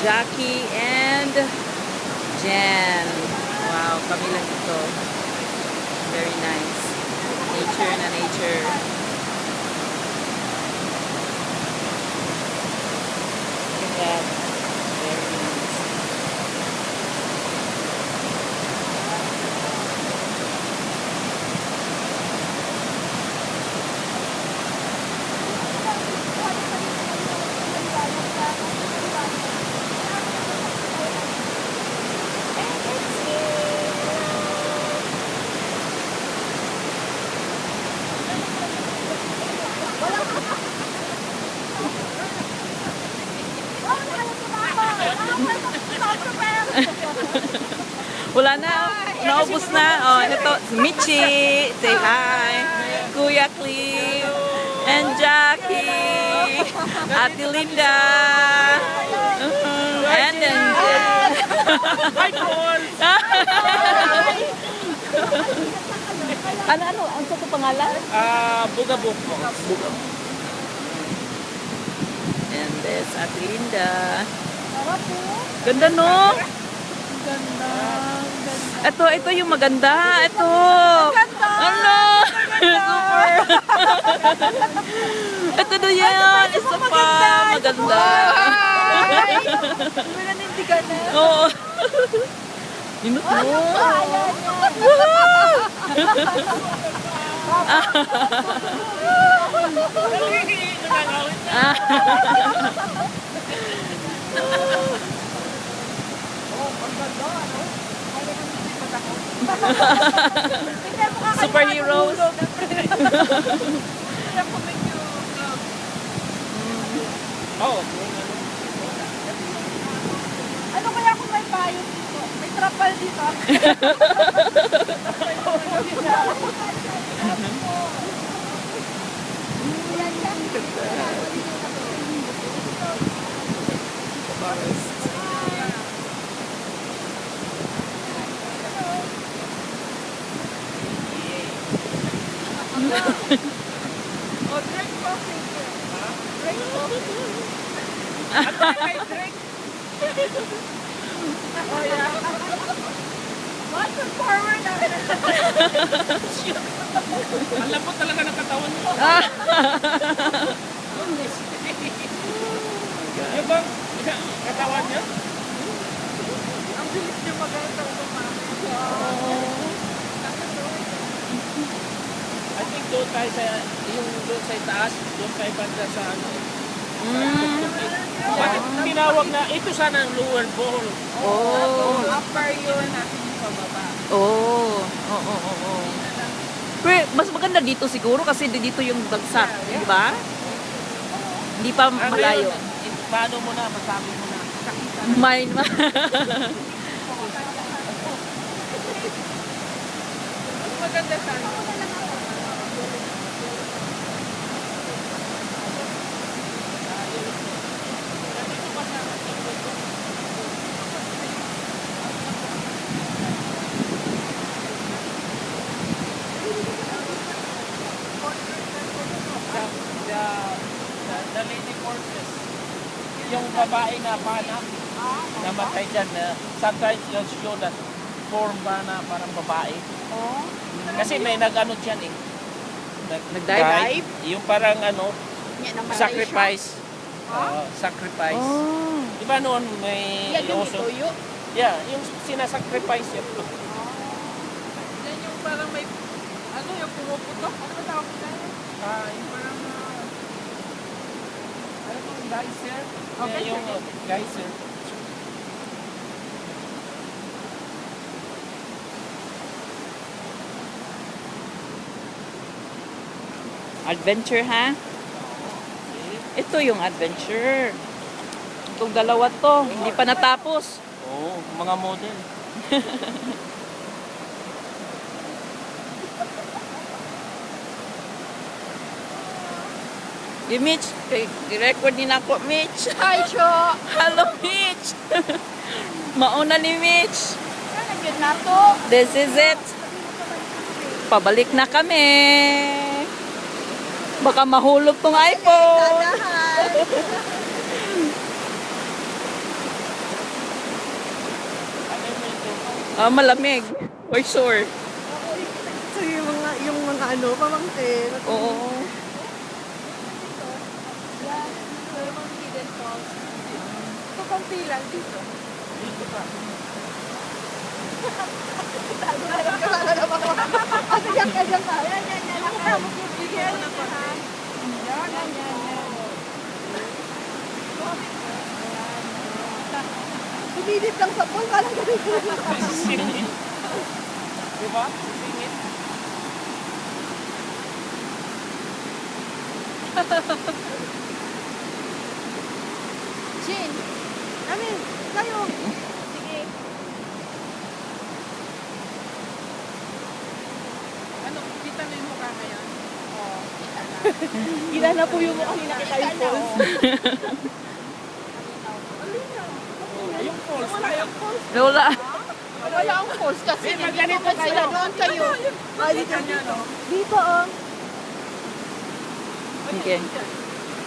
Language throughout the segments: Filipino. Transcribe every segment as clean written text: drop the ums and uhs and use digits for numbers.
Jackie and Jen. Wow, kami lang ito. Very nice. Nature na nature. Look at that. Very nice. Wala na. Naubos na. Oh, ito. Si Michi. Say hi. Kuya Cliff. And Jackie. Ate Linda. And then... Hi, Paul! Ano? Ang sa ito pangalan? Bugabog po. And this, Ate Linda. Ganda, no? Ito yung maganda. Ito. Ano? Super. Ito na yan. Isa pa. Maganda. Oo. Inot mo. Superheroes. Oh. Ano kaya kung may payong dito? May trapal dito. Oh, drink coffee. Drink coffee. Drink. Oh, yeah. Water forward na. Ang lambot talaga ng katawan mo. Yung bang katawan niya? Ang bilis niyo maganda umamin. I think doon tayo sa, yung doon sa itaas, doon tayo banda sa ano. Bakit tinawag na, ito sana ang lower bowl. Oh. Upper yun natin yung pababa. Oh. Oo. Pero mas maganda dito siguro kasi dito yung bagsak, di ba? Hindi pa malayo. Paano mo na, masabi mo na. May Maganda sana. The lady fortress. Yung babae na panak, namatay dyan. Sometimes you'll show that form ba na parang babae. Oh. Kasi may nag-ano dyan eh. Nag-dive? Yung parang ano, Yan ang sacrifice. Sacrifice. Oh. Di ba noon may Yan yung also? ituyo. Yeah, yung sinasacrifice yun. Yan yung parang may, ano yung pumuputok? Ano ba tawag nila yun? Yung parang, ano yung geyser? Okay, Yeah, yung geyser. Adventure, ha? Ito yung adventure. Itong dalawa to, hindi pa natapos. Oo, mga model. Mitch, i-record din ako, Mitch. Hi, Cho! Hello, Mitch. Mauna ni Mitch. Ano yun na to? This is it. Pabalik na kami. Baka mahulog tong iPhone. Malamig. For sure. So yung mga ano, pamangkin. Oo. Yan. So, yung mga hidden falls. So, konti lang dito. Dito pa. Yan, yan, yan. Yan. Sumilip lang sa pool, parang ganun. Sisingin. Diba? Sisingin. Chin. Amin, tayo. Sige. Ano, kita na yung mukha ngayon? Oo, kita na. Gila na po yung mukha ni nakita yung falls. Yung falls. Lola. Wala ang falls kasi Di ba ganito sila kayo? doon kayo. Ay, dito. Dito, oh. Okay.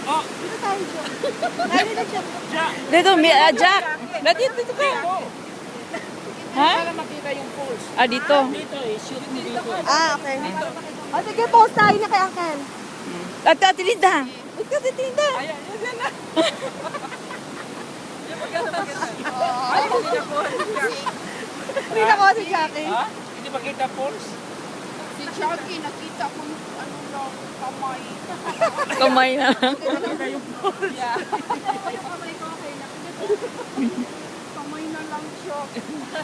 Oh, Dito tayo dyan. Tayo na dyan. Jack. Dito, Jack. Dito ka. Dito. Ha? Para makita yung falls. Dito. Dito eh, shoot mo dito. Okay. O, sige, post tayo na kay Uncle. At Tinda. Ba't ka Tinda? Ayan, yan na. Yung maganda. Ay, hindi na po. Hindi na ko si Jackie. Ha? Hindi ba kita falls? Si Jackie, nakita ko yung ano lang, kamay. Kamay na lang. Yeah. Yung kamay ko, okay na. Kamay na lang siya.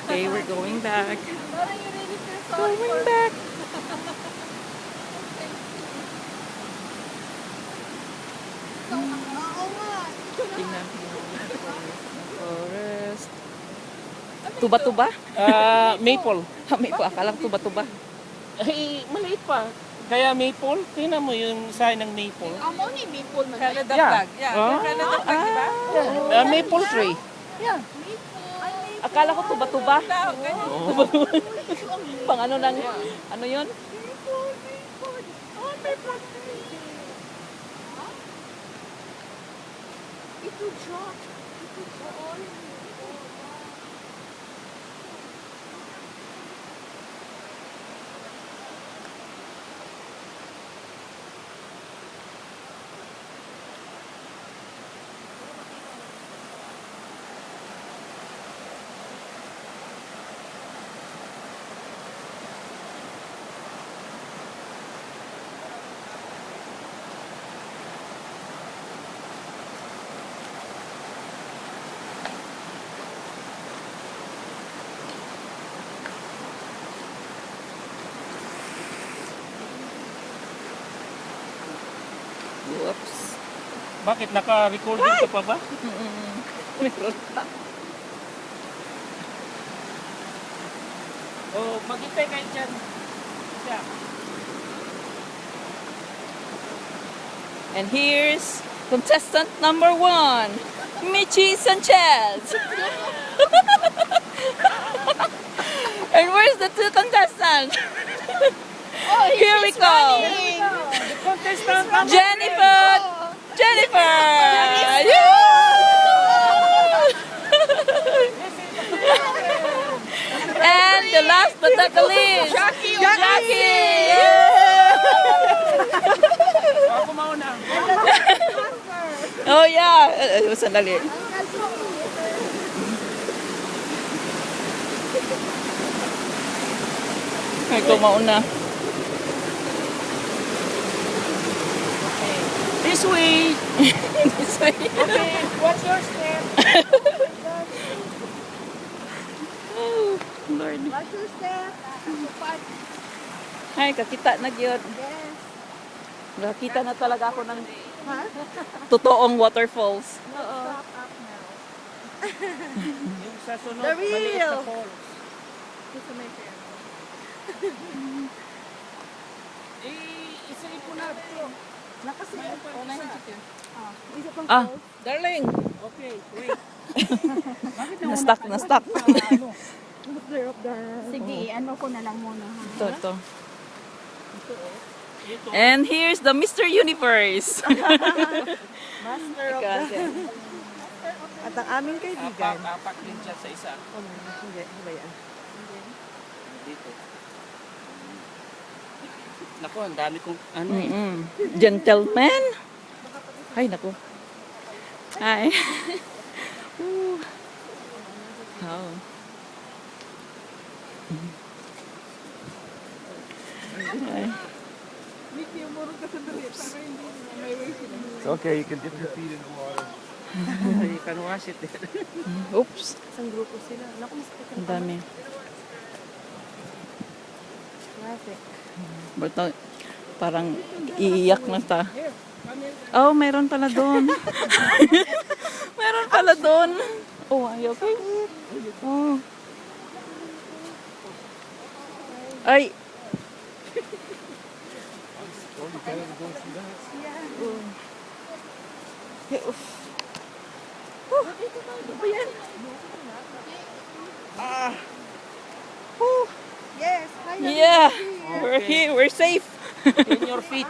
Okay, we're going back. Parang you really feel sorry Going for back. Oo nga. Tingnan mo. Forest. Tuba-tuba? Maple. May po, akala ko tuba-tuba. Ay, maliit pa. Kaya maple, tingnan mo yung sign ng maple. Amo ni Maple man. Canada Yeah. flag. Yeah, Oh. yung Canada flag, di ba? Maple tree. Akala ko tuba-tuba. Tao, ganyan. Pang ano nang, ano yun? Ito Jack. Whoops. Bakit? Naka-recording ka pa ba? Meron pa. Oh, maghintay kayo dyan. Siya. And here's contestant number 1, Michi Sanchez. And where's the 2 contestants? Here we go. Contestant Jennifer. Jennifer. And the last but not the least, Jackie. Ako mauna. Oh yeah. Sandali. Ay, kumauna. This way. This way. Okay, what's your step? Oh, Lord. Watch your step. Ay, kakita na gyud. Yes. Nakita na talaga ako ng Ha? totoong waterfalls. Oo. Yung sa sunod, The maliit real. na falls. Gusto mo yung fair. Isa-ipo na ito. Nakasiya. Isa pang Ah, falls. Darling, Okay, wait. na-stuck, na-stuck. Master of the... Sige, ano ko na lang muna ha. Ito, ito. Dito. And here's the Mr. Universe. Master of the... Kasi, At ang aming kaibigan. Apak din dyan sa isa. Hindi ba yan? Dito. Naku, ang dami kong ano eh. Gentleman. Ay, naku. Hi. Ooh. Oh. Ay. Mickey, umurong ka sandali para hindi may way sila. It's okay, you can dip your feet in the water. You can wash it. Oops. Isang grupo sila. Naku, masakit Ang dami. Traffic. Basta parang iiyak na ta. Oh, meron pala doon. Meron pala doon. Oh, are you okay? Oh. Ay. Yes, hi. Yeah. We're here. We're safe. In your feet.